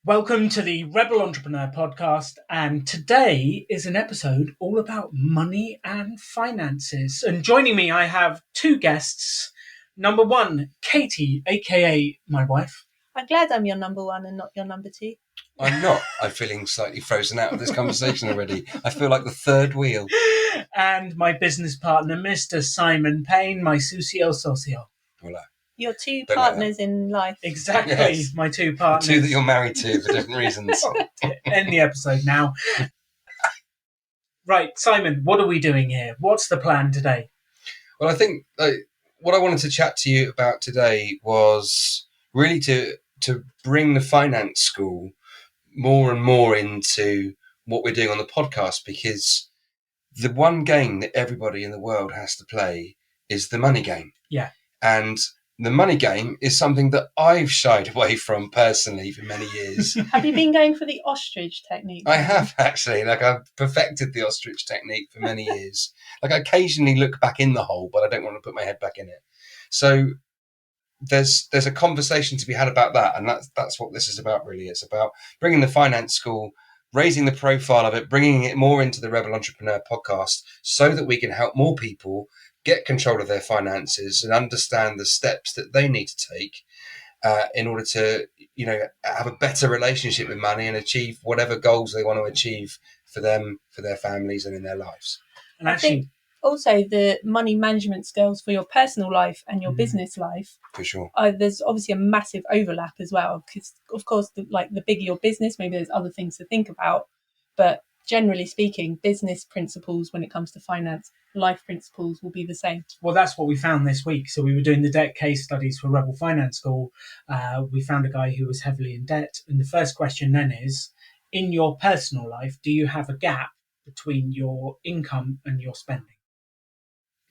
Welcome to the Rebel Entrepreneur Podcast, and today is an episode all about money and finances. And joining me, I have two guests. Number one, Katie, aka my wife. I'm glad I'm your number one and not your number two. I'm not. I'm feeling slightly frozen out of this conversation already. I feel like the third wheel. And my business partner, Mr. Simon Paine, my socio. Hello. Your two Don't partners in life. Exactly, Yes. My two partners. Two that you're married to for different reasons. End the episode now. Right, Simon, what are we doing here? What's the plan today? Well, I think what I wanted to chat to you about today was really to bring the finance school more and more into what we're doing on the podcast, because the one game that everybody in the world has to play is the money game. Yeah. And the money game is something that I've shied away from personally for many years. Have you been going for the ostrich technique? I have, actually. I've perfected the ostrich technique for many years. I occasionally look back in the hole, but I don't want to put my head back in it. So there's a conversation to be had about that, and that's what this is about, really. It's about bringing the finance school, raising the profile of it, bringing it more into the Rebel Entrepreneur Podcast so that we can help more people get control of their finances and understand the steps that they need to take in order to, have a better relationship with money and achieve whatever goals they want to achieve for them, for their families, and in their lives. And I think also the money management skills for your personal life and your business life. For sure. There's obviously a massive overlap as well, because of course, the bigger your business, maybe there's other things to think about, but generally speaking, business principles when it comes to finance, life principles will be the same. Well, that's what we found this week. So we were doing the debt case studies for Rebel Finance School. We found a guy who was heavily in debt. And the first question then is, in your personal life, do you have a gap between your income and your spending?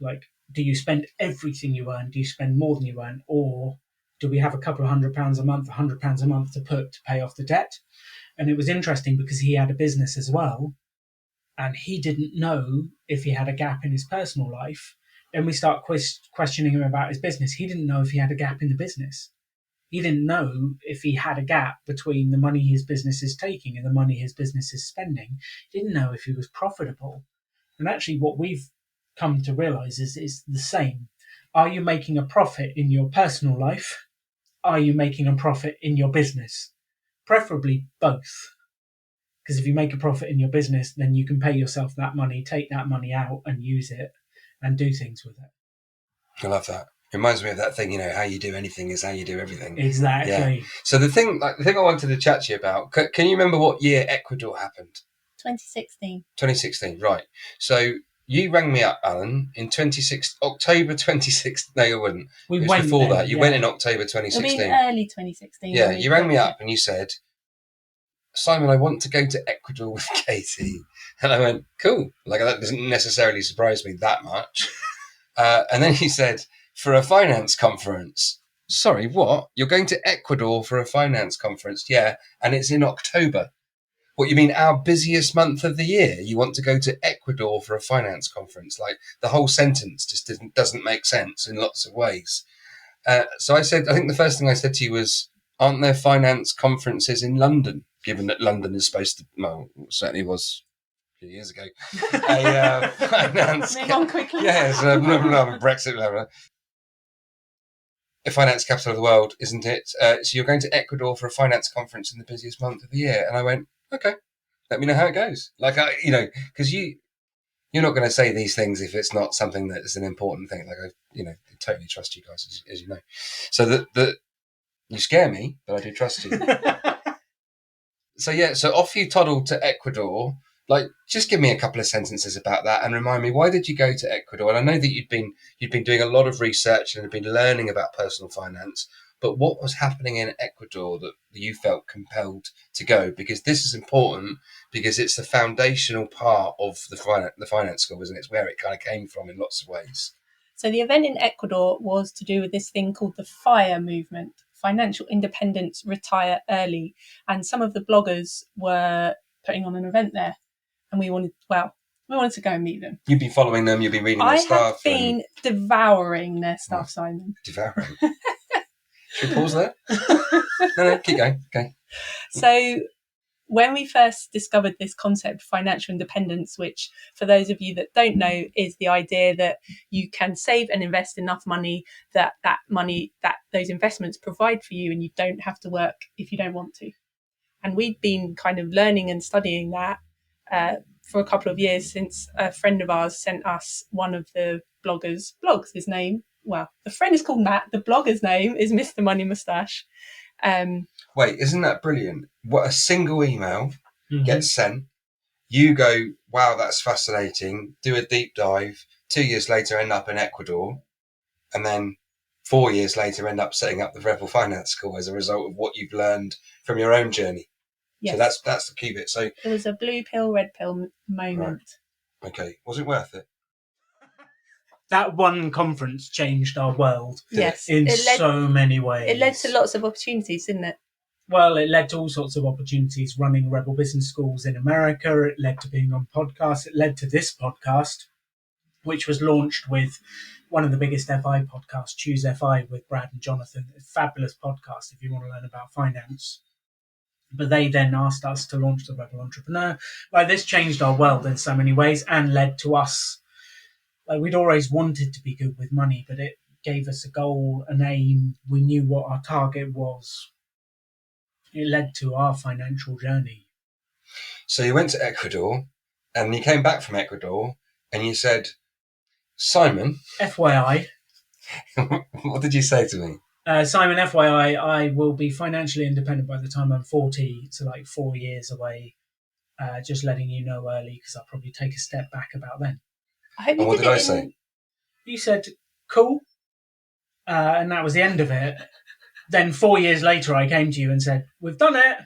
Like, do you spend everything you earn? Do you spend more than you earn? Or do we have a couple of £100 a month, £100 a month to pay off the debt? And it was interesting because he had a business as well, and he didn't know if he had a gap in his personal life. Then we start questioning him about his business. He didn't know if he had a gap in the business. He didn't know if he had a gap between the money his business is taking and the money his business is spending. He didn't know if he was profitable. And actually what we've come to realize is the same. Are you making a profit in your personal life? Are you making a profit in your business? Preferably both. Because if you make a profit in your business, then you can pay yourself that money, take that money out and use it and do things with it. I love that. It reminds me of that thing, how you do anything is how you do everything. Exactly. Yeah. So the thing I wanted to chat to you about, can you remember what year Ecuador happened? 2016. 2016, right. So you rang me up, Alan, in October 2016. No, you wouldn't. It was before that. You went in October 2016. It'll be early 2016. Yeah, you rang me up and you said, Simon, I want to go to Ecuador with Katie. And I went, cool. That doesn't necessarily surprise me that much. And then he said, for a finance conference. Sorry, what? You're going to Ecuador for a finance conference? Yeah, and it's in October. What, you mean our busiest month of the year? You want to go to Ecuador for a finance conference? The whole sentence just doesn't make sense in lots of ways. So I think the first thing I said to you was, aren't there finance conferences in London? Given that London is supposed to, well, certainly was a few years ago. A finance. Move on quickly. Yes, Brexit. Blah, blah. A finance capital of the world, isn't it? So you're going to Ecuador for a finance conference in the busiest month of the year, and I went, okay, let me know how it goes. Because you're not going to say these things if it's not something that is an important thing. I totally trust you guys, as you know. So that you scare me, but I do trust you. So off you toddled to Ecuador. Just give me a couple of sentences about that and remind me, why did you go to Ecuador? And I know that you'd been doing a lot of research and had been learning about personal finance, but what was happening in Ecuador that you felt compelled to go? Because this is important, because it's the foundational part of the finance school, isn't it? It's where it kind of came from in lots of ways. So the event in Ecuador was to do with this thing called the FIRE movement, Financial Independence, Retire Early. And some of the bloggers were putting on an event there. And we wanted to go and meet them. You've been following them, you've been reading their stuff. I have been devouring their stuff, Simon. Devouring? Should we pause there? No, keep going. Okay. So when we first discovered this concept, financial independence, which for those of you that don't know, is the idea that you can save and invest enough money that those investments provide for you and you don't have to work if you don't want to. And we've been kind of learning and studying that for a couple of years, since a friend of ours sent us one of the blogs. His name, well, the friend is called Matt. The blogger's name is Mr. Money Mustache. Wait, isn't that brilliant? What a single email gets sent. You go, wow, that's fascinating. Do a deep dive. 2 years later, end up in Ecuador. And then 4 years later, end up setting up the Rebel Finance School as a result of what you've learned from your own journey. Yes. So that's the key bit. So it was a blue pill, red pill moment. Right. Okay. Was it worth it? That one conference changed our world. Yes. In so many ways. It led to lots of opportunities, didn't it? Well, it led to all sorts of opportunities, running Rebel Business Schools in America. It led to being on podcasts. It led to this podcast, which was launched with one of the biggest FI podcasts, Choose FI, with Brad and Jonathan. A fabulous podcast if you want to learn about finance. But they then asked us to launch the Rebel Entrepreneur. Like, this changed our world in so many ways and led to us. Like, we'd always wanted to be good with money, but it gave us a goal, an aim. We knew what our target was. It led to our financial journey. So you went to Ecuador, and you came back from Ecuador, and you said, Simon, FYI. What did you say to me? Simon, FYI, I will be financially independent by the time I'm 40, so like 4 years away. Just letting you know early, because I'll probably take a step back about then. I hope And what did I say? You said, cool. And that was the end of it. Then 4 years later, I came to you and said, we've done it.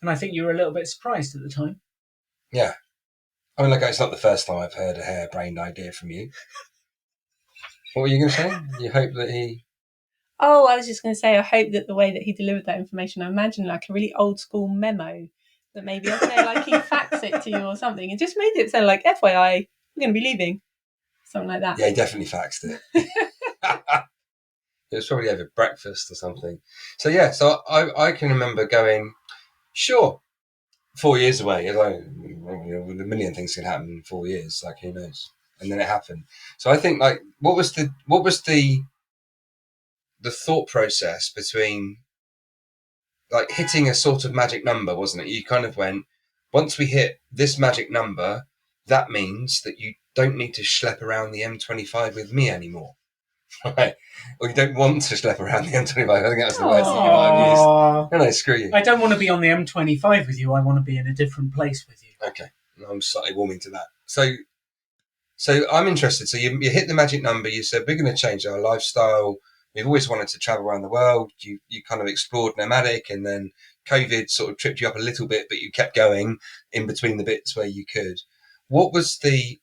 And I think you were a little bit surprised at the time. Yeah. I mean, it's not the first time I've heard a harebrained idea from you. What were you going to say? You hope that he... Oh, I was just going to say, I hope that the way that he delivered that information, I imagine like a really old school memo that maybe I'd say like he faxed it to you or something. It just made it sound like, FYI, I'm going to be leaving. Something like that. Yeah, he definitely faxed it. It was probably over breakfast or something. So yeah, so I can remember going, sure, 4 years away. A million things can happen in 4 years. Like, who knows? And then it happened. So I think, like, what was the thought process between, like, hitting a sort of magic number, wasn't it? You kind of went, once we hit this magic number, that means that you don't need to schlep around the M25 with me anymore. Right. Or you don't want to schlep around the M25. I think that was the words that you might have used. No, screw you. I don't want to be on the M25 with you. I want to be in a different place with you. Okay. I'm slightly warming to that. So I'm interested. So you hit the magic number. You said, we're going to change our lifestyle. We've always wanted to travel around the world. You kind of explored nomadic, and then COVID sort of tripped you up a little bit, but you kept going in between the bits where you could. What was the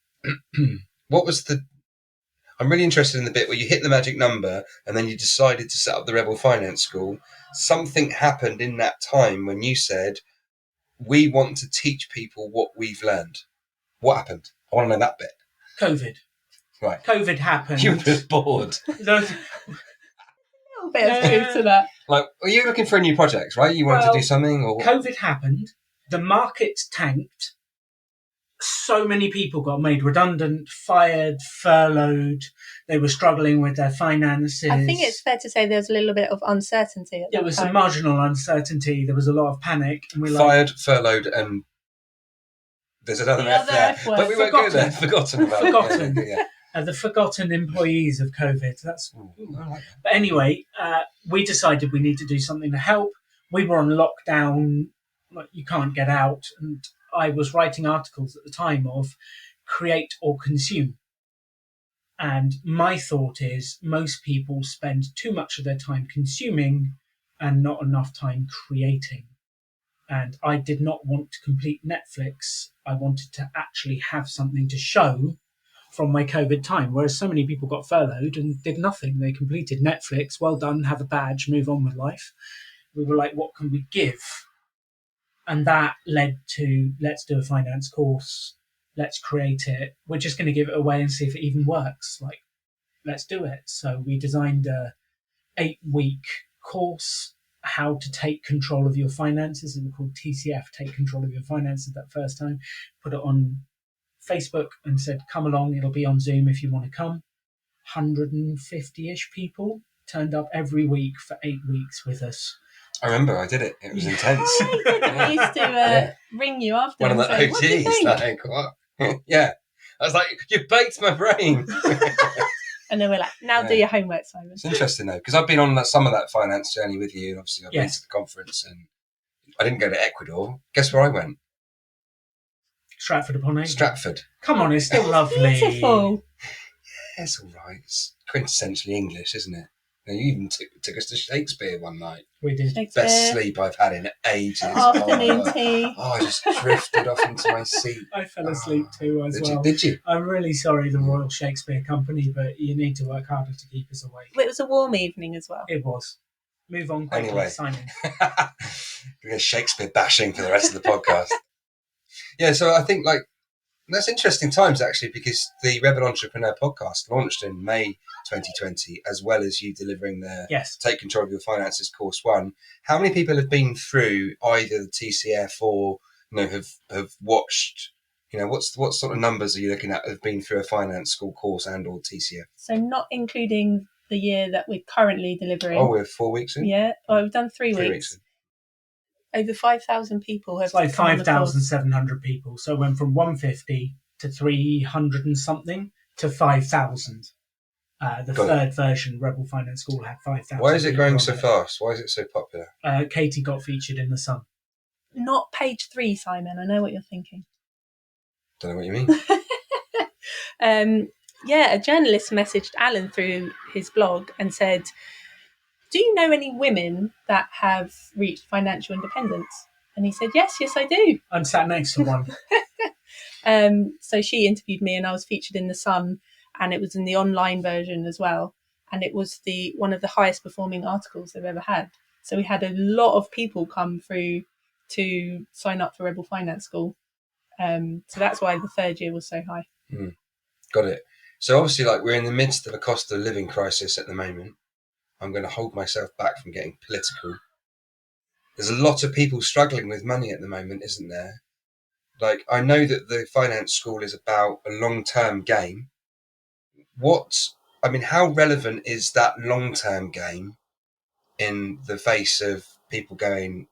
I'm really interested in the bit where you hit the magic number and then you decided to set up the Rebel Finance School. Something happened in that time when you said, we want to teach people what we've learned. What happened? I want to know that bit. COVID. Right. COVID happened. You were bored. A little bit of truth to that. Like, were you looking for a new project, right? You wanted to do something? Or COVID happened. The markets tanked. So many people got made redundant, fired, furloughed. They were struggling with their finances. I think it's fair to say there's a little bit of uncertainty at that time. There was some marginal uncertainty. There was a lot of panic. And we're fired, furloughed, and there's another F there. But we won't go there. Forgotten. Yeah. The forgotten employees of COVID. But anyway, we decided we need to do something to help. We were on lockdown. Like, you can't get out. And I was writing articles at the time of create or consume. And my thought is most people spend too much of their time consuming and not enough time creating. And I did not want to complete Netflix. I wanted to actually have something to show from my COVID time, whereas so many people got furloughed and did nothing. They completed Netflix, well done, have a badge, move on with life. We were like, what can we give? And that led to, let's do a finance course. Let's create it. We're just going to give it away and see if it even works. Like, let's do it. So we designed a 8-week course. how to take control of your finances. It was called TCF, Take Control of Your Finances, that first time. Put it on Facebook and said, come along, it'll be on Zoom if you want to come. 150-ish people turned up every week for 8 weeks with us. I remember I did it. It was intense. Oh, yeah, you did. I used to ring you after One of and the say, what do you OTs, think? like, what? Yeah. I was like, you baked my brain. And then we're like, now do your homework, Simon. It's interesting, though, because I've been on some of that finance journey with you, and obviously I've been to the conference, and I didn't go to Ecuador. Guess where I went? Stratford-upon-Avon. Stratford. Come on, it's still lovely. Beautiful. Yeah, it's all right. It's quintessentially English, isn't it? You even took us to Shakespeare one night. We did. Best sleep I've had in ages. Afternoon tea. I just drifted off into my seat. I fell asleep too as well. Did you? I'm really sorry, the Royal Shakespeare Company, but you need to work harder to keep us awake. It was a warm evening as well. It was. Move on quickly, Anyway. Simon. We're going Shakespeare bashing for the rest of the podcast. Yeah, so I think that's interesting times actually, because the Rebel Entrepreneur podcast launched in May 2020, as well as you delivering the Take Control of Your Finances course 1. How many people have been through either the TCF or have watched? What sort of numbers are you looking at have been through a finance school course and or TCF? So not including the year that we're currently delivering. Oh, we're 4 weeks in? Yeah. Oh, we've done 3 weeks. Over 5,000 people have. It's like 5,700 people. So it went from 150 to 300 and something to 5,000. Third version, Rebel Finance School, had 5,000. Why is it growing so fast? Why is it so popular? Katie got featured in The Sun. Not page 3, Simon. I know what you're thinking. Don't know what you mean. A journalist messaged Alan through his blog and said, do you know any women that have reached financial independence? And he said, yes, I do. I'm sat next to one. So she interviewed me and I was featured in The Sun, and it was in the online version as well. And it was one of the highest performing articles they've ever had. So we had a lot of people come through to sign up for Rebel Finance School. So that's why the third year was so high. Got it. So obviously, we're in the midst of a cost of living crisis at the moment. I'm going to hold myself back from getting political. There's a lot of people struggling with money at the moment, isn't there? I know that the finance school is about a long-term game. How relevant is that long-term game in the face of people going,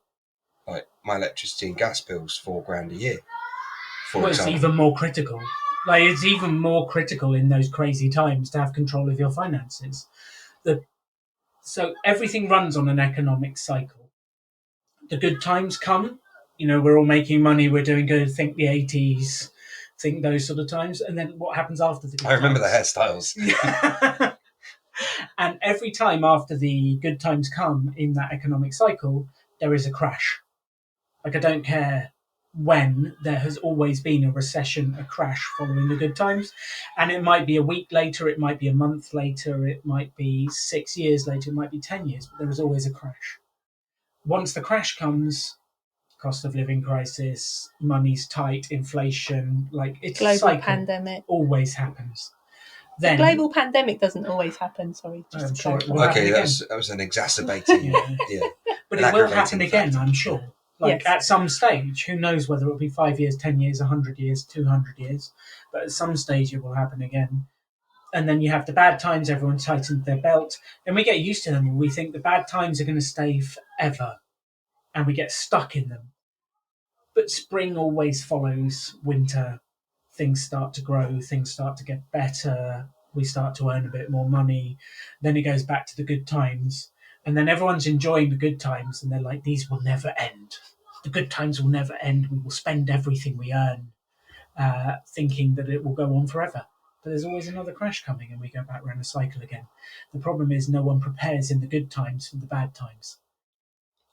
my electricity and gas bills $4,000 a year? It's even more critical. It's even more critical in those crazy times to have control of your finances. So everything runs on an economic cycle. The good times come, we're all making money, we're doing good, think the 80s, think those sort of times. And then what happens after the good times? I remember the hairstyles. And every time after the good times come in that economic cycle, there is a crash. I don't care when, there has always been a recession, a crash following the good times. And it might be a week later, it might be a month later, it might be 6 years later, it might be 10 years, but there is always a crash. Once the crash comes, cost of living crisis, money's tight, inflation, it's global a cycle. Pandemic Always happens. The global pandemic doesn't always happen, sorry. I'm sure it will happen again. That was an exacerbating. yeah. But it will happen again, I'm sure. Yes. At some stage, who knows whether it'll be 5 years, 10 years, 100 years, 200 years, but at some stage it will happen again. And then you have the bad times, everyone tightens their belt, and we get used to them, and we think the bad times are going to stay forever, and we get stuck in them. But spring always follows winter. Things start to grow, things start to get better, we start to earn a bit more money, then it goes back to the good times, and then everyone's enjoying the good times, and they're like, these will never end. The good times will never end. We will spend everything we earn, thinking that it will go on forever. But there's always another crash coming, and we go back around a cycle again. The problem is no one prepares in the good times for the bad times.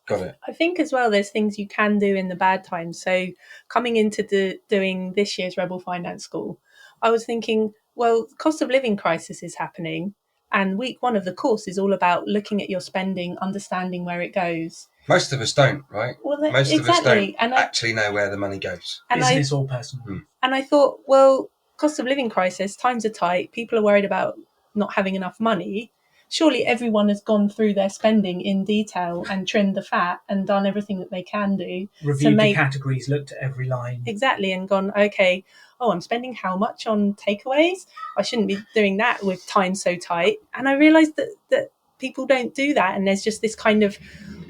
Got it. I think as well, there's things you can do in the bad times. So coming into doing this year's Rebel Finance School, I was thinking, well, cost of living crisis is happening. And week 1 of the course is all about looking at your spending, understanding where it goes. Most of us don't, right? Well, most of us don't actually know where the money goes. Business or personal. And I thought, well, cost of living crisis, times are tight, people are worried about not having enough money. surely everyone has gone through their spending in detail and trimmed the fat and done everything that they can do Reviewed make the categories, looked at every line. exactly, and gone, okay, oh, I'm spending how much on takeaways? I shouldn't be doing that with time so tight. And I realised that people don't do that, and there's just this kind of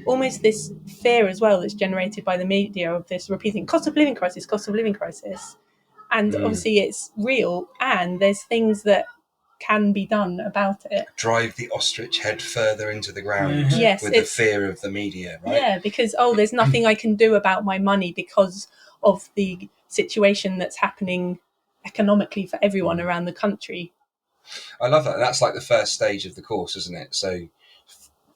almost this fear as well that's generated by the media of this repeating cost of living crisis, cost of living crisis. And obviously it's real, and there's things that can be done about it. Drive the ostrich head further into the ground Yes, with the fear of the media, right? Yeah, because, there's nothing I can do about my money because of the situation that's happening economically for everyone around the country. I love that. That's like the first stage of the course, isn't it? So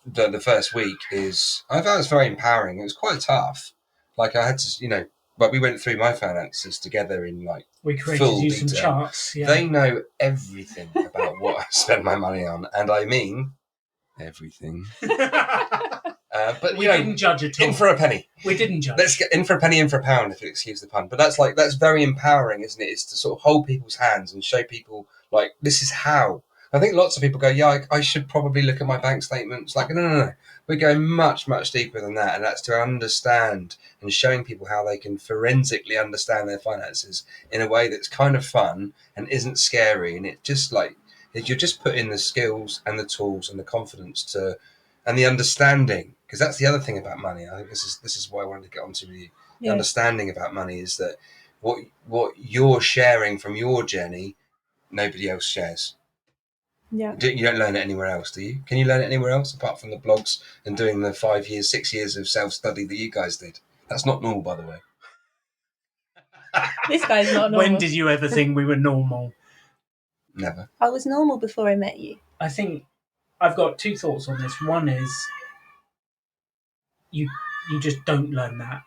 the first week is, I found it was very empowering. It was quite tough. Like I had to, but we went through my finances together in like we created full you detail. some charts. Yeah. They know everything about what I spend my money on, and I mean everything. But we didn't judge at all. In for a penny. We didn't judge. Let's get in for a penny, in for a pound, if you excuse the pun. But that's very empowering, isn't it? It's to sort of hold people's hands and show people like this is how. I think lots of people go, yeah, I should probably look at my bank statements. Like, no. We're going much, much deeper than that. And that's to understand and showing people how they can forensically understand their finances in a way that's kind of fun and isn't scary. And it just you're just putting the skills and the tools and the confidence and the understanding. Because that's the other thing about money. I think this is what I wanted to get onto with you. The understanding about money is that what you're sharing from your journey, nobody else shares. Yeah. You don't learn it anywhere else, do you? Can you learn it anywhere else apart from the blogs and doing the 5 years, 6 years of self-study that you guys did? That's not normal, by the way. This guy's not normal. When did you ever think we were normal? Never. I was normal before I met you. I think I've got two thoughts on this. One is you just don't learn that.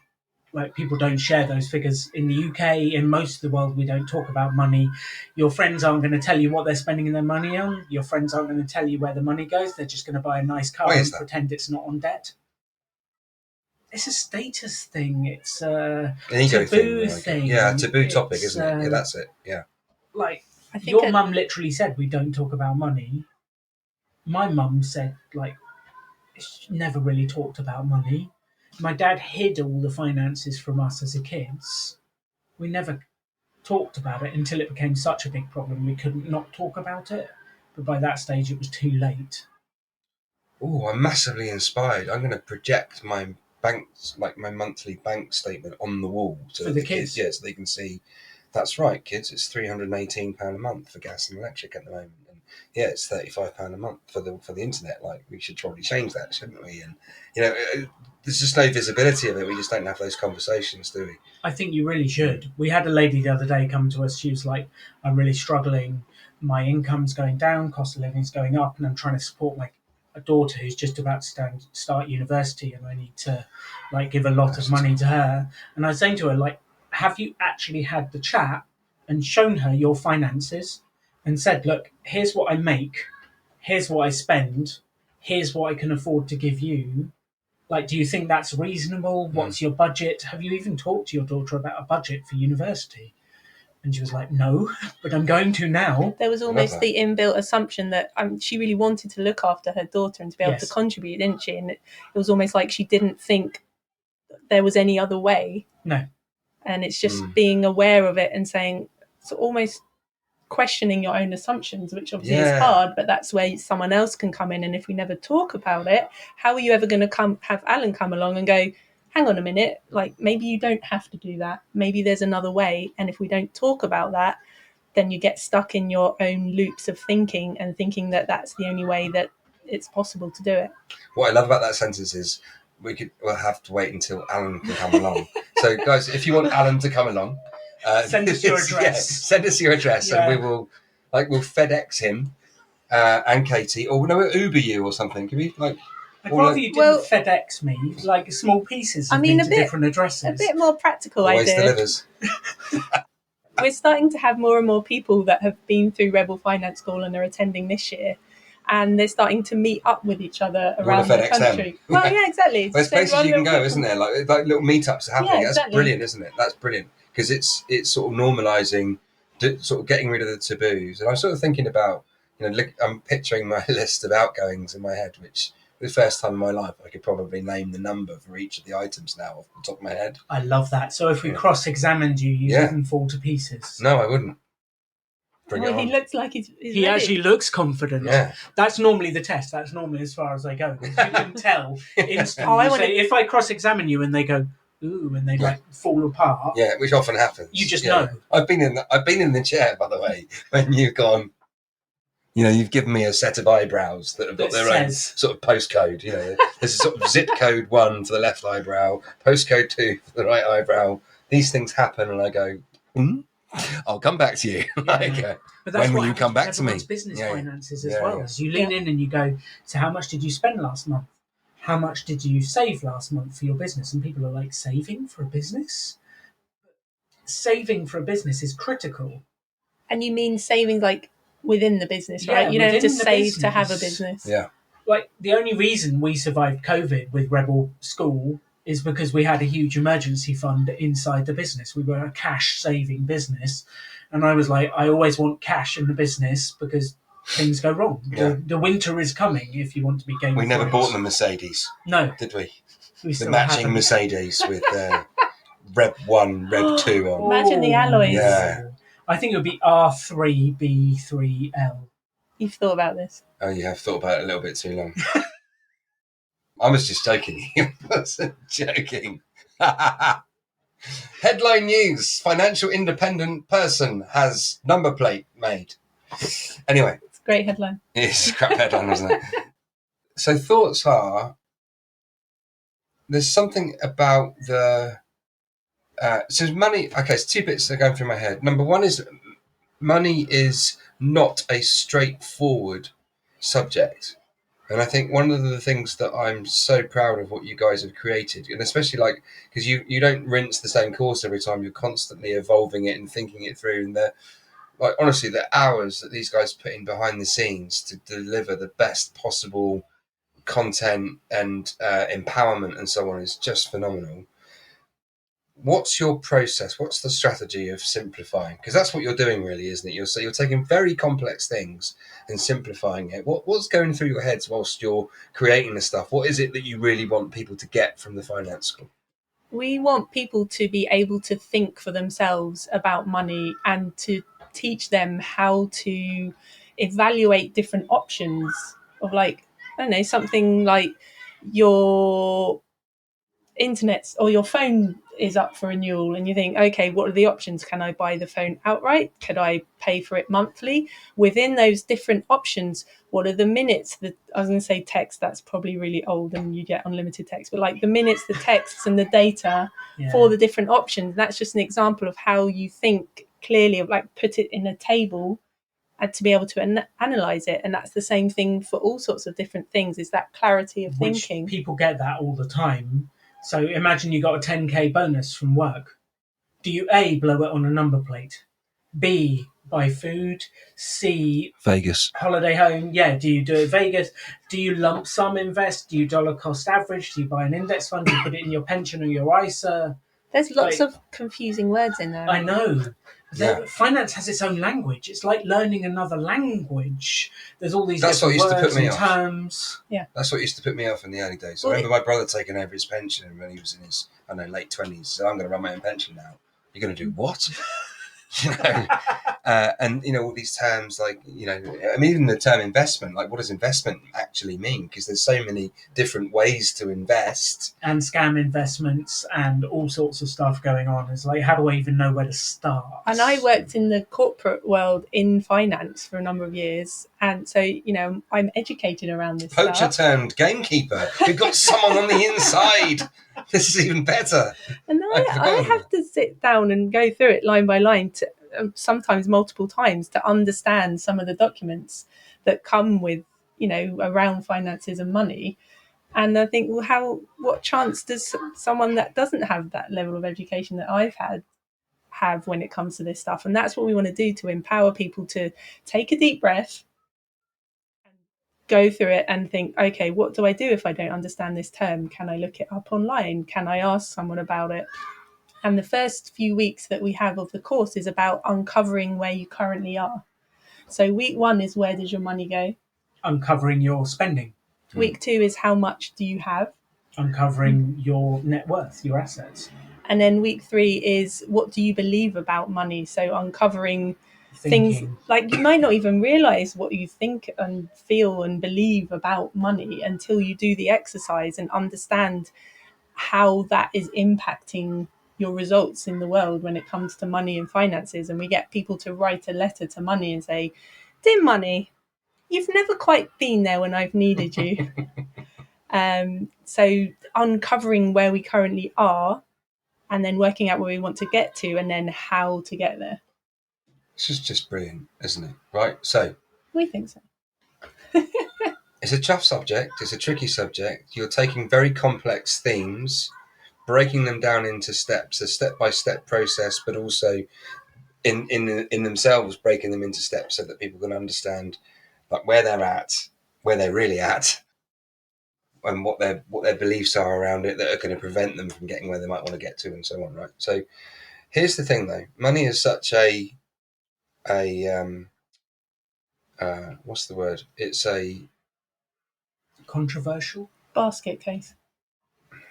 Like, people don't share those figures. In the UK, in most of the world, we don't talk about money. Your friends aren't going to tell you what they're spending their money on. Your friends aren't going to tell you where the money goes. They're just going to buy a nice car and pretend it's not on debt. It's a status thing. It's a taboo thing. Yeah, a taboo topic, isn't it? Yeah, that's it. Yeah. Like, I think your mum literally said we don't talk about money. My mum said, like, she never really talked about money. My dad hid all the finances from us as a kids. We never talked about it until it became such a big problem we couldn't not talk about it. But by that stage, it was too late. Oh, I'm massively inspired. I'm going to project my my monthly bank statement on the wall for the kids. Yeah, so they can see. That's right, kids. It's £318 a month for gas and electric at the moment, and yeah, it's £35 a month for the internet. Like, we should probably change that, shouldn't we? And there's just no visibility of it. We just don't have those conversations, do we? I think you really should. We had a lady the other day come to us. She was like, "I'm really struggling. My income's going down, cost of living's going up, and I'm trying to support a daughter who's just about to start university, and I need to give a lot of money to her." And I was saying to her, have you actually had the chat and shown her your finances and said, look, here's what I make, here's what I spend, here's what I can afford to give you. Do you think that's reasonable? What's your budget? Have you even talked to your daughter about a budget for university? And she was like, no, but I'm going to now. There was almost the inbuilt assumption that she really wanted to look after her daughter and to be able to contribute, didn't she? And it was almost like she didn't think there was any other way. No. And it's just being aware of it and saying, so almost questioning your own assumptions, which obviously is hard, but that's where someone else can come in. And if we never talk about it, how are you ever going to have Alan come along and go, hang on a minute, maybe you don't have to do that. Maybe there's another way. And if we don't talk about that, then you get stuck in your own loops of thinking and thinking that that's the only way that it's possible to do it. What I love about that sentence is we'll have to wait until Alan can come along. So, guys, if you want Alan to come along, send us your address. Send us your address, and we will, we'll FedEx him and Katie, or no, we'll Uber you or something. Can we I'd rather you didn't FedEx me small pieces of different addresses. A bit more practical Always idea. delivers. We're starting to have more and more people that have been through Rebel Finance School and are attending this year. And they're starting to meet up with each other around the country. Well, yeah, exactly. There's places you can go, isn't there? Like little meetups are happening. Yeah, exactly. That's brilliant, isn't it? That's brilliant. Because it's sort of normalising, sort of getting rid of the taboos. And I'm sort of thinking about I'm picturing my list of outgoings in my head, which for the first time in my life, I could probably name the number for each of the items now off the top of my head. I love that. So if we Yeah. cross-examined you, you wouldn't fall to pieces. No, I wouldn't. Bring it He on. looks like he's He ready. actually looks confident. Yeah. That's normally the test. That's normally as far as they go. 'Cause you can tell instantly. Oh, I You wanna- say, if I cross-examine you and they go, ooh, and they like fall apart, Yeah, which often happens. you just Yeah. know. I've been in the chair, by the way, when you've gone. You've given me a set of eyebrows that have got their own sort of postcode. There's a sort of zip code 1 for the left eyebrow, postcode 2 for the right eyebrow. These things happen, and I go, I'll come back to you. But that's when will what you come back happens to with me? everyone's business Yeah, finances as yeah, well. yeah. As you lean in and you go, so how much did you spend last month? How much did you save last month for your business? And people are like, saving for a business? Saving for a business is critical. And you mean saving like within the business, Yeah, right? You don't have to within the save to have a business. business. Yeah. Like, the only reason we survived COVID with Rebel School is because we had a huge emergency fund inside the business. We were a cash-saving business. And I was like, I always want cash in the business because things go wrong. Yeah. The winter is coming if you want to be Game We of never Thrones. bought the Mercedes, No. did we? We The still matching haven't. Mercedes with Rev 1, Rev 2 on. Imagine the alloys. Yeah. I think it would be R3B3L. You've thought about this. Oh, you have thought about it a little bit too long. I was just joking. I wasn't joking. Headline news. Financial independent person has number plate made. Anyway. It's a great headline. It's a crap headline, isn't it? So thoughts are, there's something about the... so money... Okay, it's 2 bits that are going through my head. Number one is money is not a straightforward subject. And I think one of the things that I'm so proud of what you guys have created, and especially because you don't rinse the same course every time, you're constantly evolving it and thinking it through. And honestly, the hours that these guys put in behind the scenes to deliver the best possible content and empowerment and so on is just phenomenal. What's your process? What's the strategy of simplifying? Because that's what you're doing, really, isn't it? You're taking very complex things and simplifying it. What's going through your heads whilst you're creating the stuff? What is it that you really want people to get from the finance school? We want people to be able to think for themselves about money and to teach them how to evaluate different options of something like your internet or your phone is up for renewal and you think, okay, what are the options? Can I buy the phone outright? Could I pay for it monthly? Within those different options, what are the minutes? I was going to say text, that's probably really old and you get unlimited text, but like the minutes, the texts and the data for the different options. That's just an example of how you think clearly, of put it in a table and to be able to analyze it. And that's the same thing for all sorts of different things, is that clarity of thinking. People get that all the time. So imagine you got a 10k bonus from work. Do you A, blow it on a number plate? B, buy food? C, Vegas. Holiday home? Yeah, do you do it Vegas? Do you lump sum invest? Do you dollar cost average? Do you buy an index fund? Do you put it in your pension or your ISA? There's lots of confusing words in there. I know. Yeah. Finance has its own language. It's like learning another language. There's all these That's what different used to words put me and off. terms. Yeah. That's what used to put me off in the early days. I remember my brother taking over his pension when he was in his, late 20s. So I'm going to run my own pension now. You're going to do what? And all these terms even the term investment, what does investment actually mean? Because there's so many different ways to invest, and scam investments and all sorts of stuff going on. It's how do I even know where to start? And I worked in the corporate world in finance for a number of years, and so I'm educated around this poacher stuff. turned gamekeeper. We've got someone on the inside. This is even better. And I have to sit down and go through it line by line, to sometimes multiple times, to understand some of the documents that come with around finances and money. And I think, well, what chance does someone that doesn't have that level of education that I've had have when it comes to this stuff? And that's what we want to do, to empower people to take a deep breath and go through it and think, okay, what do I do if I don't understand this term? Can I look it up online? Can I ask someone about it? And the first few weeks that we have of the course is about uncovering where you currently are. So week 1 is where does your money go? Uncovering your spending. Week 2 is how much do you have? Uncovering your net worth, your assets. And then week 3 is what do you believe about money? So uncovering things Thinking. like you might not even realize what you think and feel and believe about money until you do the exercise and understand how that is impacting your results in the world when it comes to money and finances. And we get people to write a letter to money and say, "Dear money, you've never quite been there when I've needed you." So uncovering where we currently are and then working out where we want to get to and then how to get there. This is just brilliant, isn't it? Right. So We think so. it's a tough subject. It's a tricky subject. You're taking very complex themes, breaking them down into steps, a step-by-step process, but also in themselves breaking them into steps so that people can understand like where they're at, where they're really at, and what their beliefs are around it that are going to prevent them from getting where they might want to get to, and so on. Right. So here's the thing, though. Money is such a what's the word? It's a Controversial. Basket case.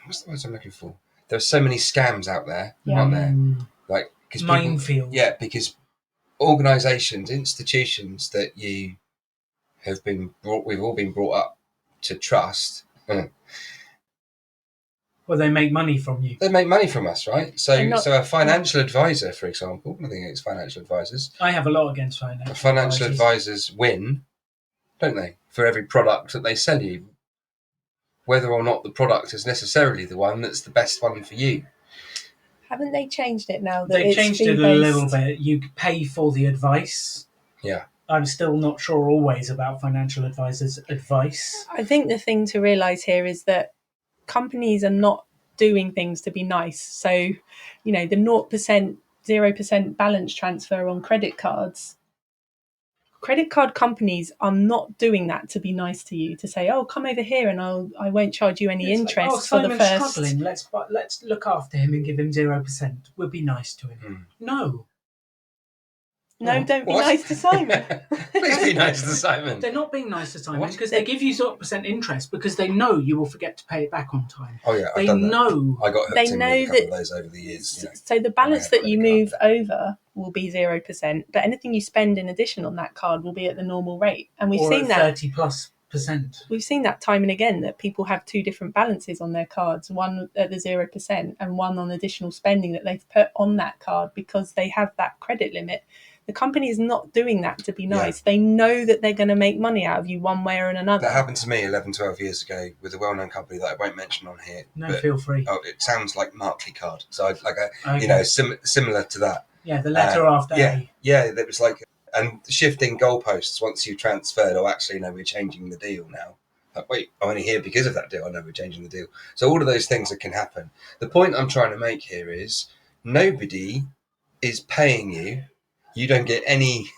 what's the words I'm looking for? There are so many scams out there, Yeah. aren't there? Like because Minefield. yeah, because organisations, institutions that you have been brought, we've all been brought up to trust. Well, they make money from you. They make money from us, right? So, not- so a financial advisor, for example, nothing against financial advisors. I have a lot against financial Financial advisors. advisors win, don't they, for every product that they sell you, whether or not the product is necessarily the one that's the best one for you. Haven't they changed it now? That They it's changed it a fee-based? little bit. You pay for the advice. Yeah. I'm still not sure always about financial advisors' advice. I think the thing to realise here is that companies are not doing things to be nice. So, you know, the 0%, 0% balance transfer on credit cards. Credit card companies are not doing that to be nice to you, to say, "Oh, come over here and I won't charge you any It's interest like, oh, for the Simon's first." struggling. Let's look after him and give him 0%. We'll be nice to him. No, No, don't be What? nice to Simon. Please be nice to Simon. they're not being nice to Simon What? because they give you 0% interest because they know you will forget to pay it back on time. Oh yeah, I've They done that. know. I got hooked They in know with a couple that- of those over the years. You know. So the balance Yeah, that you credit move over will be 0%, but anything you spend in addition on that card will be at the normal rate. And we've or seen at that 30+%. We've seen that time and again, that people have two different balances on their cards, one at the 0% and one on additional spending that they've put on that card because they have that credit limit. The company is not doing that to be nice. They know that they're going to make money out of you one way or another. That happened to me 11, 12 years ago with a well-known company that I won't mention on here. No, but, feel free. Oh, it sounds like Markley card. So Okay. you know, similar to that. Yeah, the letter after A. Yeah, that was like, and shifting goalposts once you transferred. Oh, actually, no, we're changing the deal now. Like, wait, I'm only here because of that deal. I know we're changing the deal. So all of those things that can happen. The point I'm trying to make here is nobody is paying you. You don't get any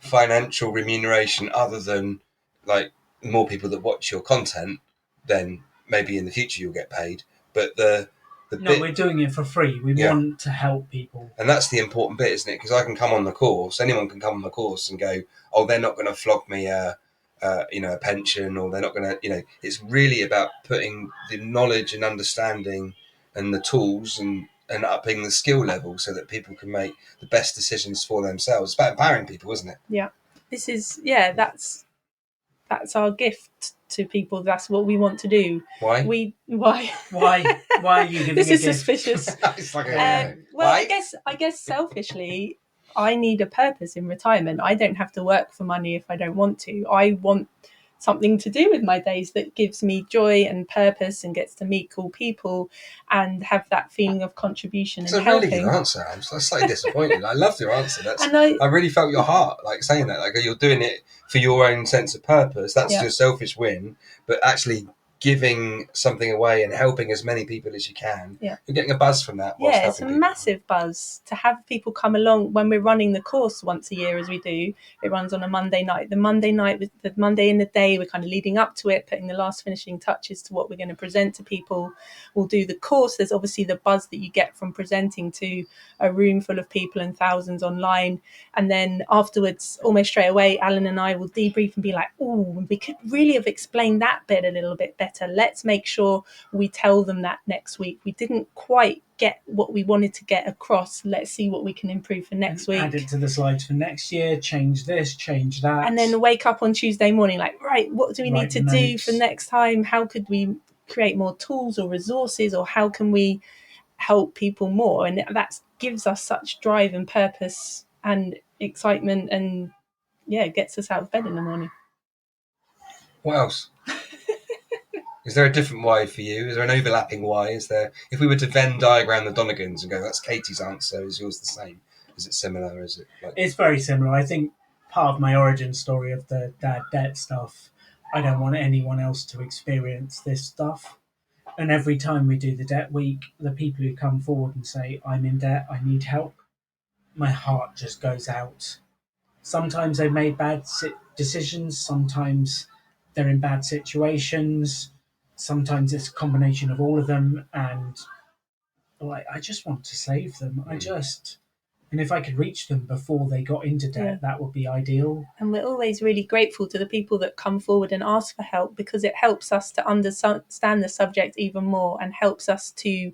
financial remuneration other than like more people that watch your content. Then maybe in the future you'll get paid. But We're doing it for free. We want to help people. And that's the important bit, isn't it? Because I can come on the course, anyone can come on the course and go, oh, they're not going to flog me a pension, or they're not going to, it's really about putting the knowledge and understanding and the tools and upping the skill level so that people can make the best decisions for themselves. It's about empowering people, isn't it? Yeah. This is, that's our gift to people. That's what we want to do. Why? Why are you giving this a is gift? suspicious. It's like Well, why? I guess selfishly, I need a purpose in retirement. I don't have to work for money if I don't want to. I want something to do with my days that gives me joy and purpose and gets to meet cool people and have that feeling of contribution It's and a helping. really good answer. I'm slightly disappointed. I loved your answer. And I really felt your heart, like saying that. Like you're doing it for your own sense of purpose. That's your selfish win. But actually, giving something away and helping as many people as you can, Yeah. you're getting a buzz from that whilst Yeah, it's a helping people. massive buzz to have people come along when we're running the course once a year, as we do. It runs on a Monday night. The Monday in the day, we're kind of leading up to it, putting the last finishing touches to what we're going to present to people. We'll do the course. There's obviously the buzz that you get from presenting to a room full of people and thousands online. And then afterwards, almost straight away, Alan and I will debrief and be like, oh, we could really have explained that bit a little bit better. Let's make sure we tell them that next week. We didn't quite get what we wanted to get across. Let's see what we can improve for next week. Add it to the slides for next year, change this, change that. And then wake up on Tuesday morning like, right, what do we need to do for next time? How could we create more tools or resources, or how can we help people more? And that gives us such drive and purpose and excitement, and it gets us out of bed in the morning. What else? Is there a different why for you? Is there an overlapping why? Is there, if we were to Venn diagram the Donegans and go, that's Katie's answer, is yours the same? Is it similar? Is it like... It's very similar. I think part of my origin story of the dad debt stuff, I don't want anyone else to experience this stuff. And every time we do the debt week, the people who come forward and say, I'm in debt, I need help, my heart just goes out. Sometimes they've made bad decisions. Sometimes they're in bad situations. Sometimes it's a combination of all of them. And I just want to save them. And if I could reach them before they got into debt, that would be ideal. And we're always really grateful to the people that come forward and ask for help, because it helps us to understand the subject even more and helps us to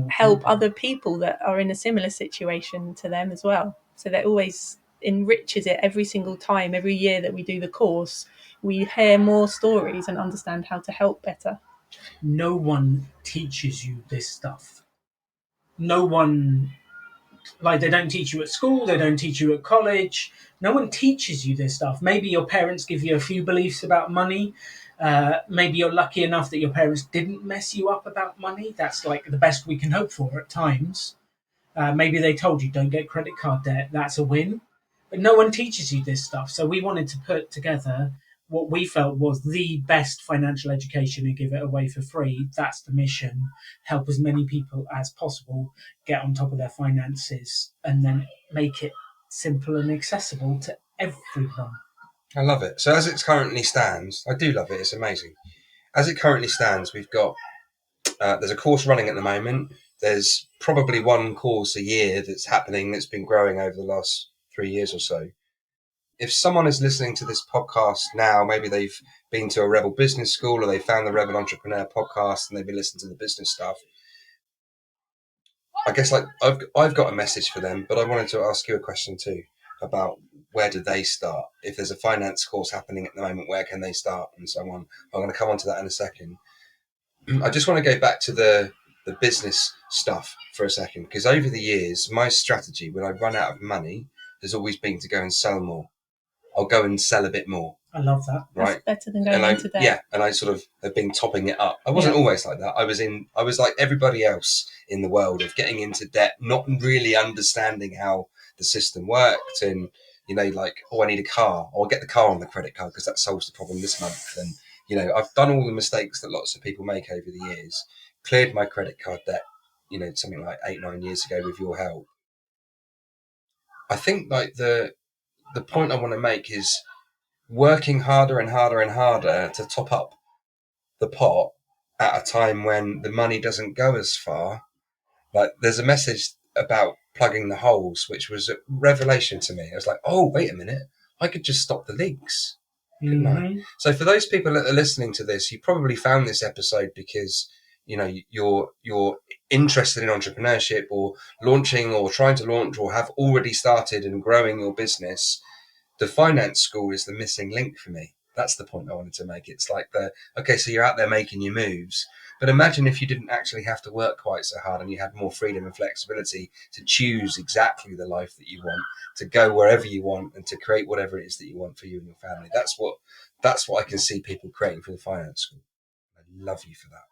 help other people that are in a similar situation to them as well. So that always enriches it every single time, every year that we do the course. We hear more stories and understand how to help better. No one teaches you this stuff. No one... they don't teach you at school, they don't teach you at college. No one teaches you this stuff. Maybe your parents give you a few beliefs about money. Maybe you're lucky enough that your parents didn't mess you up about money. That's the best we can hope for at times. Maybe they told you don't get credit card debt. That's a win. But no one teaches you this stuff. So we wanted to put together what we felt was the best financial education and give it away for free. That's the mission. Help as many people as possible get on top of their finances and then make it simple and accessible to everyone. I love it. So as it currently stands, I do love it. It's amazing. As it currently stands, we've got, there's a course running at the moment. There's probably one course a year that's happening that's been growing over the last 3 years or so. If someone is listening to this podcast now, maybe they've been to a Rebel Business School or they found the Rebel Entrepreneur podcast and they've been listening to the business stuff. I guess I've got a message for them, but I wanted to ask you a question too about where do they start? If there's a finance course happening at the moment, where can they start and so on? I'm going to come on to that in a second. I just want to go back to the business stuff for a second, because over the years, my strategy when I run out of money has always been to go and sell more. I'll go and sell a bit more. I love that. Right. That's better than going into debt. Yeah, and I sort of have been topping it up. I wasn't always like that. I was like everybody else in the world of getting into debt, not really understanding how the system worked, and I need a car, or I'll get the car on the credit card because that solves the problem this month. And I've done all the mistakes that lots of people make over the years. Cleared my credit card debt, something like 8-9 years ago with your help. I think the point I want to make is working harder and harder and harder to top up the pot at a time when the money doesn't go as far. There's a message about plugging the holes, which was a revelation to me. I was like, oh, wait a minute, I could just stop the leaks, couldn't I? So for those people that are listening to this, you probably found this episode because you're interested in entrepreneurship or launching or trying to launch or have already started and growing your business. The finance school is the missing link for me. That's the point I wanted to make. It's like so you're out there making your moves, but imagine if you didn't actually have to work quite so hard and you had more freedom and flexibility to choose exactly the life that you want, to go wherever you want and to create whatever it is that you want for you and your family. That's what I can see people creating for the finance school. I love you for that.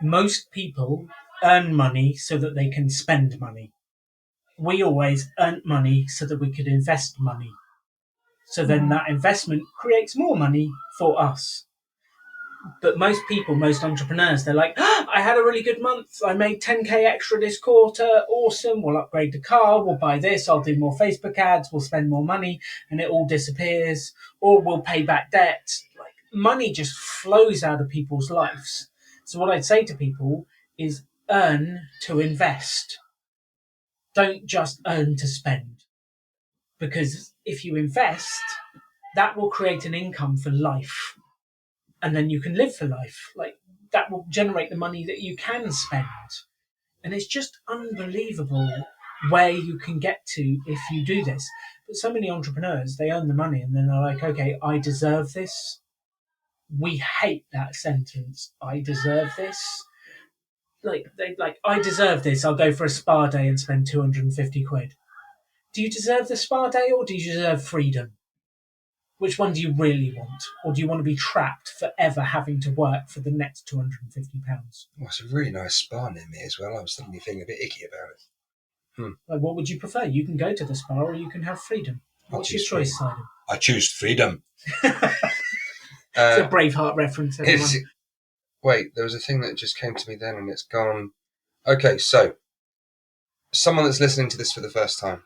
Most people earn money so that they can spend money. We always earned money so that we could invest money. So then that investment creates more money for us. But most people, most entrepreneurs, they're like, I had a really good month. I made 10K extra this quarter. Awesome. We'll upgrade the car. We'll buy this. I'll do more Facebook ads. We'll spend more money, and it all disappears. Or we'll pay back debt. Like, money just flows out of people's lives. So what I'd say to people is earn to invest. Don't just earn to spend. Because if you invest, that will create an income for life. And then you can live for life. Like, that will generate the money that you can spend. And it's just unbelievable where you can get to if you do this. But so many entrepreneurs, they earn the money and then they're like, okay, I deserve this. We hate that sentence. I deserve this. I deserve this. I'll go for a spa day and spend 250 quid. Do you deserve the spa day or do you deserve freedom? Which one do you really want? Or do you want to be trapped forever having to work for the next £250? Well, it's a really nice spa near me as well. I was suddenly feeling a bit icky about it. Like, what would you prefer? You can go to the spa or you can have freedom. What's your choice, Simon? I choose freedom. It's a Braveheart reference, everyone. Wait, there was a thing that just came to me then and it's gone. Okay, so someone that's listening to this for the first time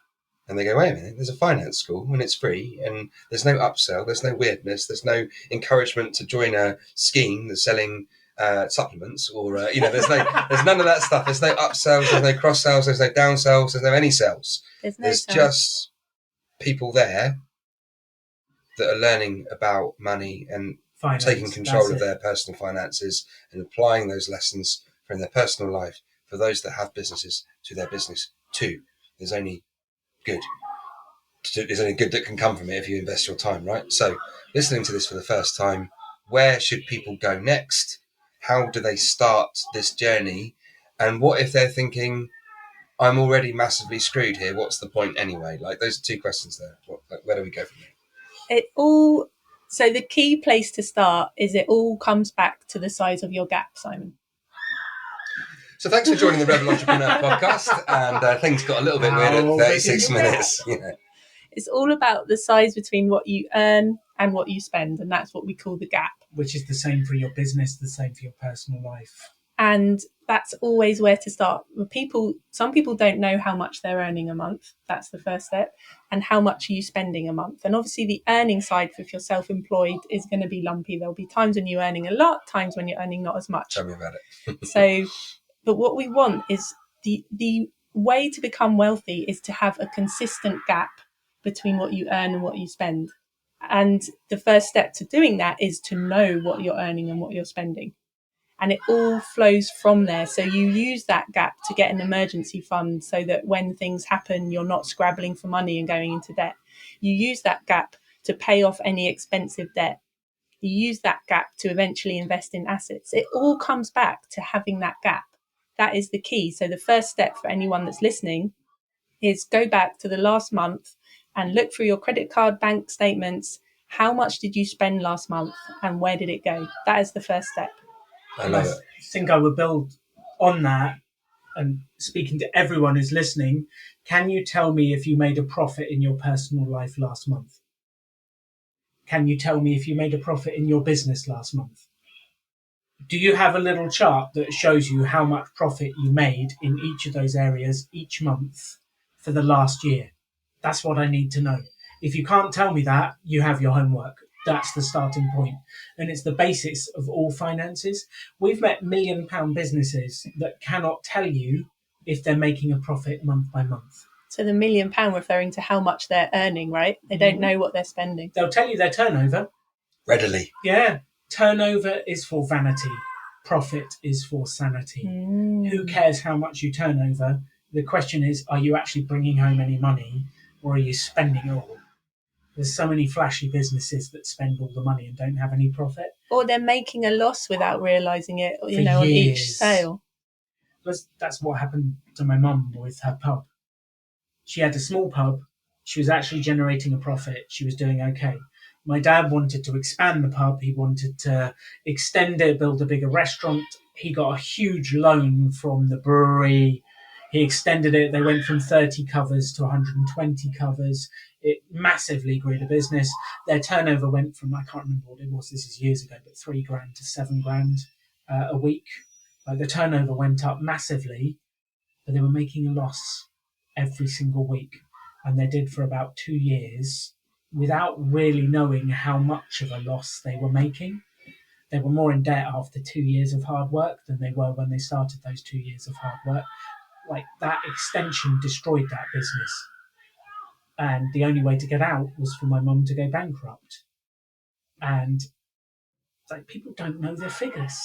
and they go, wait a minute, there's a finance school and it's free and there's no upsell, there's no weirdness, there's no encouragement to join a scheme that's selling supplements or, there's none of that stuff. There's no upsells, there's no cross sells, there's no down sells, there's no any sells. There's just people there that are learning about money and taking control of their personal finances and applying those lessons from their personal life for those that have businesses to their business too. There's only good that can come from it if you invest your time, right? So listening to this for the first time, where should people go next? How do they start this journey? And what if they're thinking, I'm already massively screwed here, what's the point anyway? Like, those are two questions there. Where do we go from there? So the key place to start is it all comes back to the size of your gap, Simon. So thanks for joining the Rebel Entrepreneur podcast. And things got a little bit weird at 36 minutes. It's all about the size between what you earn and what you spend. And that's what we call the gap. Which is the same for your business, the same for your personal life. And that's always where to start. Some people don't know how much they're earning a month. That's the first step. And how much are you spending a month? And obviously the earning side, if you're self-employed, is going to be lumpy. There'll be times when you're earning a lot, times when you're earning not as much. Tell me about it. But what we want is the way to become wealthy is to have a consistent gap between what you earn and what you spend. And the first step to doing that is to know what you're earning and what you're spending. And it all flows from there. So you use that gap to get an emergency fund so that when things happen, you're not scrabbling for money and going into debt. You use that gap to pay off any expensive debt. You use that gap to eventually invest in assets. It all comes back to having that gap. That is the key. So the first step for anyone that's listening is go back to the last month and look through your credit card, bank statements. How much did you spend last month and where did it go? That is the first step. I love it. I think I would build on that and speaking to everyone who's listening. Can you tell me if you made a profit in your personal life last month? Can you tell me if you made a profit in your business last month? Do you have a little chart that shows you how much profit you made in each of those areas each month for the last year? That's what I need to know. If you can't tell me that, you have your homework. That's the starting point. And it's the basis of all finances. We've met £1 million businesses that cannot tell you if they're making a profit month by month. So the £1 million referring to how much they're earning, right? They don't know what they're spending. They'll tell you their turnover. Readily. Yeah. Turnover is for vanity. Profit is for sanity. Who cares how much you turn over? The question is, are you actually bringing home any money or are you spending it all? There's so many flashy businesses that spend all the money and don't have any profit. Or they're making a loss without realising it, on each sale. That's what happened to my mum with her pub. She had a small pub. She was actually generating a profit. She was doing okay. My dad wanted to expand the pub. He wanted to extend it, build a bigger restaurant. He got a huge loan from the brewery. He extended it. They went from 30 covers to 120 covers. It massively grew the business. Their turnover went from, I can't remember what it was, this is years ago, but $3,000 to $7,000 a week. Like the turnover went up massively, but they were making a loss every single week. And they did for about 2 years without really knowing how much of a loss they were making. They were more in debt after 2 years of hard work than they were when they started those 2 years of hard work. Like that extension destroyed that business. And the only way to get out was for my mum to go bankrupt. And like people don't know their figures.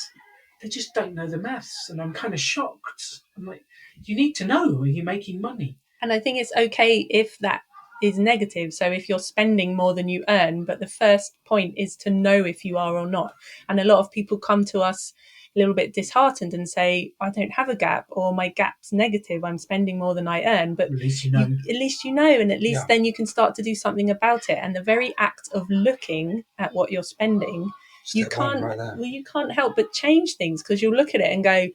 They just don't know the maths. And I'm kind of shocked. I'm like, you need to know, are you making money? And I think it's okay if that is negative. So if you're spending more than you earn, but the first point is to know if you are or not. And a lot of people come to us a little bit disheartened and say, I don't have a gap, or my gap's negative, I'm spending more than I earn. But At least you know. at least you know, and at least then you can start to do something about it. And the very act of looking at what you're spending, you can't help but change things, because you'll look at it and go,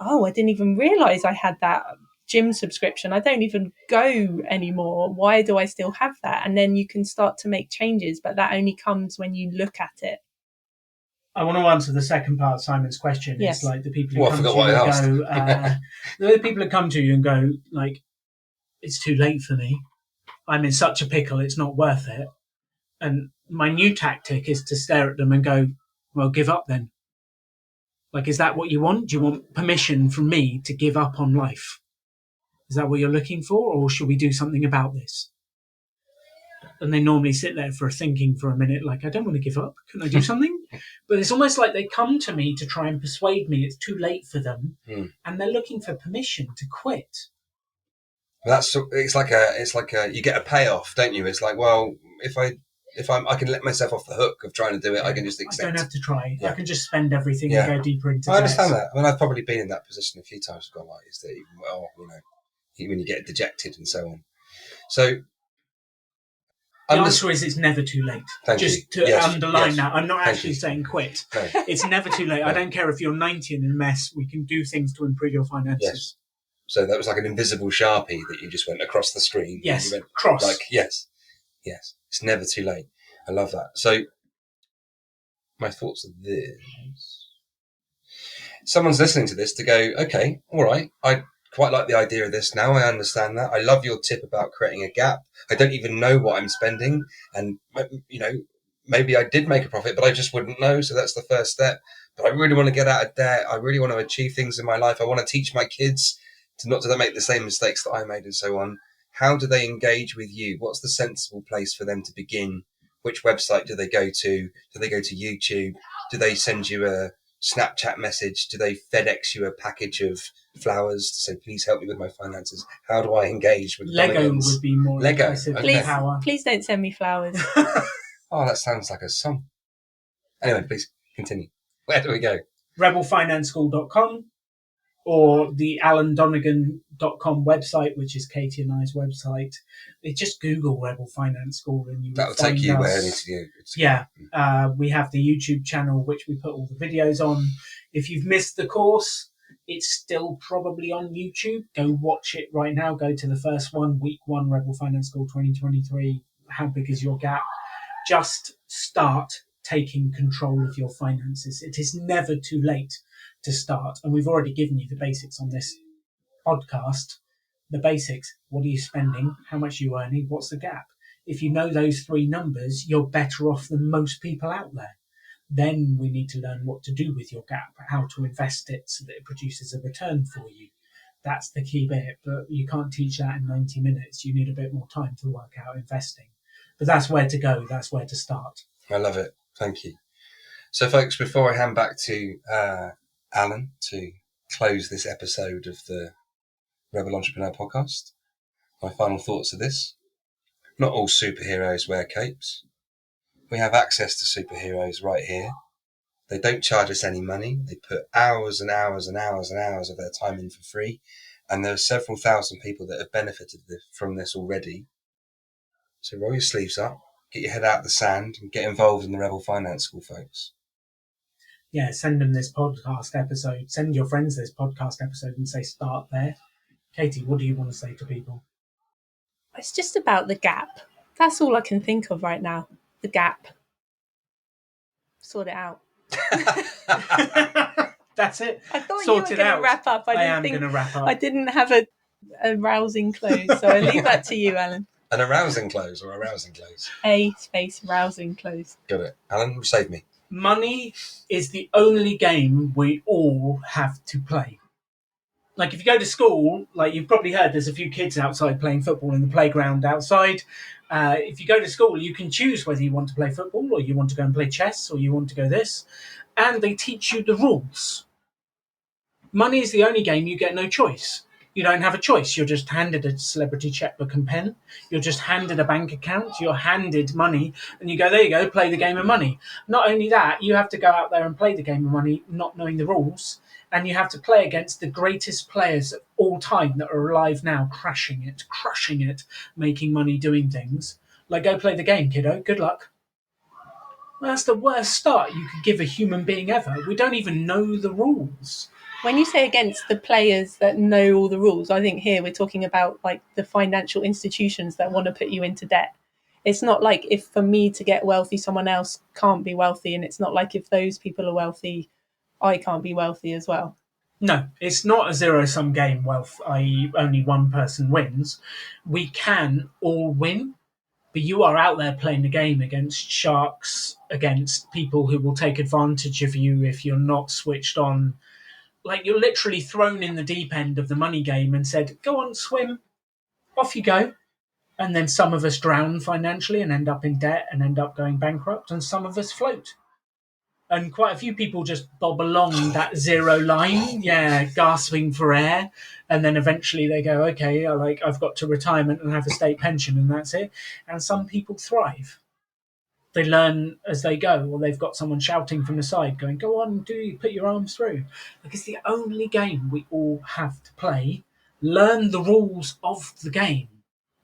oh, I didn't even realize I had that gym subscription. I don't even go anymore. Why do I still have that? And then you can start to make changes, but that only comes when you look at it. I want to answer the second part of Simon's question. Yes. It's like the people who come to you and go, the people that come to you and go, like, it's too late for me. I'm in such a pickle, it's not worth it. And my new tactic is to stare at them and go, well, give up then. Like, is that what you want? Do you want permission from me to give up on life? Is that what you're looking for? Or should we do something about this? And they normally sit there thinking for a minute, like, I don't want to give up. Can I do something? But it's almost like they come to me to try and persuade me it's too late for them. And they're looking for permission to quit. It's like you get a payoff, don't you? It's like, well, if I can let myself off the hook of trying to do it, I can just accept. I don't have to try. Yeah. I can just spend everything and go deeper into I understand debt. that. I mean, I've probably been in that position a few times. Gone like, is that even when you get dejected and so on. So the answer is it's never too late. Just to underline that, I'm not actually saying quit. No. It's never too late. No. I don't care if you're 90 and in a mess. We can do things to improve your finances. Yes. So that was like an invisible Sharpie that you just went across the screen. Yes, you went, cross. Like, yes. It's never too late. I love that. So my thoughts are this. Someone's listening to this to go, okay, all right, I quite like the idea of this now. I understand that. I love your tip about creating a gap. I don't even know what I'm spending. And, maybe I did make a profit, but I just wouldn't know. So that's the first step. But I really want to get out of debt. I really want to achieve things in my life. I want to teach my kids to not to make the same mistakes that I made and so on. How do they engage with you? What's the sensible place for them to begin? Which website do they go to? Do they go to YouTube? Do they send you a Snapchat message? Do they FedEx you a package of flowers to say, please help me with my finances? How do I engage with Lego Donegans? would be more impressive. Okay. Please don't send me flowers. Oh, that sounds like a song. Anyway, please continue. Where do we go? rebelfinanceschool.com or the alandonegan.com website, which is Katie and I's website. Just Google Rebel Finance School and you will That'll take you us. where it needs to go. Yeah. We have the YouTube channel, which we put all the videos on. If you've missed the course, it's still probably on YouTube. Go watch it right now. Go to the first one, week 1, Rebel Finance School 2023. How big is your gap? Just start taking control of your finances. It is never too late to start. And we've already given you the basics on this podcast. The basics. What are you spending? How much are you earning? What's the gap? If you know those 3 numbers, you're better off than most people out there. Then we need to learn what to do with your gap, how to invest it so that it produces a return for you. That's the key bit, but you can't teach that in 90 minutes. You need a bit more time to work out investing. But that's where to go. That's where to start. I love it. Thank you. So, folks, before I hand back to Alan to close this episode of the Rebel Entrepreneur Podcast, my final thoughts are this. Not all superheroes wear capes. We have access to superheroes right here. They don't charge us any money. They put hours and hours and hours and hours of their time in for free. And there are several thousand people that have benefited from this already. So roll your sleeves up, get your head out of the sand and get involved in the Rebel Finance School, folks. Yeah, send them this podcast episode. Send your friends this podcast episode and say start there. Katie, what do you want to say to people? It's just about the gap. That's all I can think of right now. The gap. Sort it out. That's it. I thought Sort you it were going out. to wrap up. I am going to wrap up. I didn't have a rousing close, so I leave that to you, Alan. An arousing close or a rousing close? A space rousing close. Got it. Alan, save me. Money is the only game we all have to play. Like if you go to school, like you've probably heard, there's a few kids outside playing football in the playground outside. If you go to school, you can choose whether you want to play football or you want to go and play chess or you want to go this. And they teach you the rules. Money is the only game you get no choice. You don't have a choice. You're just handed a celebrity checkbook and pen. You're just handed a bank account. You're handed money. And you go, there you go, play the game of money. Not only that, you have to go out there and play the game of money, not knowing the rules. And you have to play against the greatest players of all time that are alive now, crushing it, making money, doing things. Like, go play the game, kiddo. Good luck. Well, that's the worst start you could give a human being ever. We don't even know the rules. When you say against the players that know all the rules, I think here we're talking about like the financial institutions that want to put you into debt. It's not like if for me to get wealthy, someone else can't be wealthy. And it's not like if those people are wealthy, I can't be wealthy as well. No, it's not a zero-sum game, wealth, i.e. only one person wins. We can all win, but you are out there playing the game against sharks, against people who will take advantage of you if you're not switched on. Like, you're literally thrown in the deep end of the money game and said, go on, swim, off you go. And then some of us drown financially and end up in debt and end up going bankrupt, and some of us float. And quite a few people just bob along that zero line, gasping for air. And then eventually they go, okay, I've got to retirement and have a state pension and that's it. And some people thrive. They learn as they go, or they've got someone shouting from the side going, go on, put your arms through. Like, it's the only game we all have to play. Learn the rules of the game.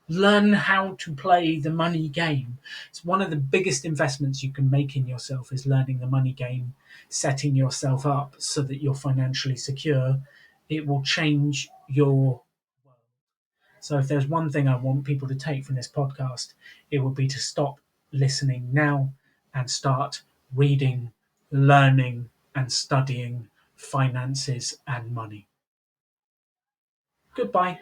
Learn how to play the money game. It's one of the biggest investments you can make in yourself is learning the money game, setting yourself up so that you're financially secure. It will change your world. So if there's one thing I want people to take from this podcast, it would be to stop listening now and start reading, learning, and studying finances and money. Goodbye.